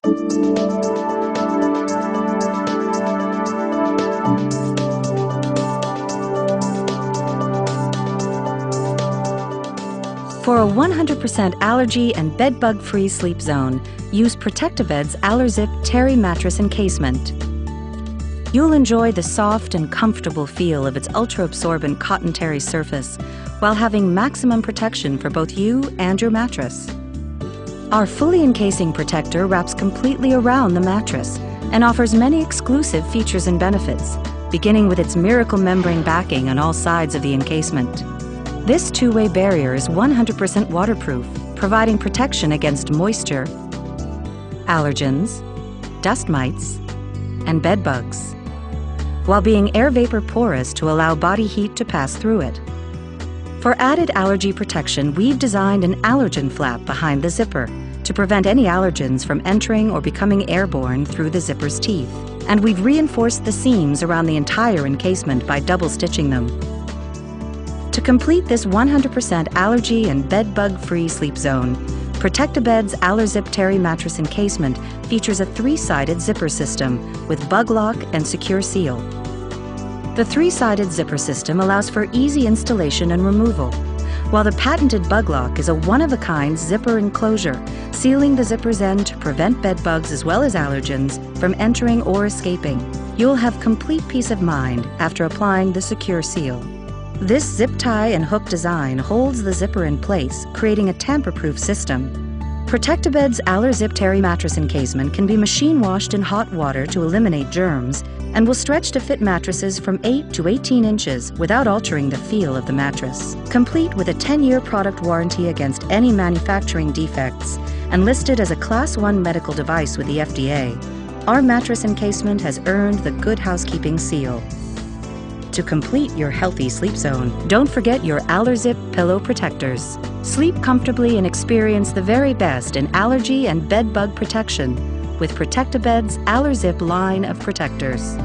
For a 100% allergy and bedbug-free sleep zone, use Protect-A-Bed's AllerZip Terry mattress encasement. You'll enjoy the soft and comfortable feel of its ultra-absorbent cotton terry surface while having maximum protection for both you and your mattress. Our fully encasing protector wraps completely around the mattress and offers many exclusive features and benefits, beginning with its miracle membrane backing on all sides of the encasement. This two-way barrier is 100% waterproof, providing protection against moisture, allergens, dust mites, and bed bugs, while being air vapor porous to allow body heat to pass through it. For added allergy protection, we've designed an allergen flap behind the zipper to prevent any allergens from entering or becoming airborne through the zipper's teeth. And we've reinforced the seams around the entire encasement by double stitching them. To complete this 100% allergy and bed-bug-free sleep zone, Protect-A-Bed's AllerZip Terry mattress encasement features a 3-sided zipper system with bug lock and secure seal. The 3-sided zipper system allows for easy installation and removal, while the patented bug lock is a one-of-a-kind zipper enclosure, sealing the zipper's end to prevent bed bugs as well as allergens from entering or escaping. You'll have complete peace of mind after applying the secure seal. This zip tie and hook design holds the zipper in place, creating a tamper-proof system. Protect-A-Bed's AllerZip Terry mattress encasement can be machine washed in hot water to eliminate germs and will stretch to fit mattresses from 8 to 18 inches without altering the feel of the mattress. Complete with a 10-year product warranty against any manufacturing defects and listed as a Class 1 medical device with the FDA, our mattress encasement has earned the Good Housekeeping seal. To complete your healthy sleep zone, don't forget your AllerZip pillow protectors. Sleep comfortably and experience the very best in allergy and bed bug protection with Protect-A-Bed's AllerZip line of protectors.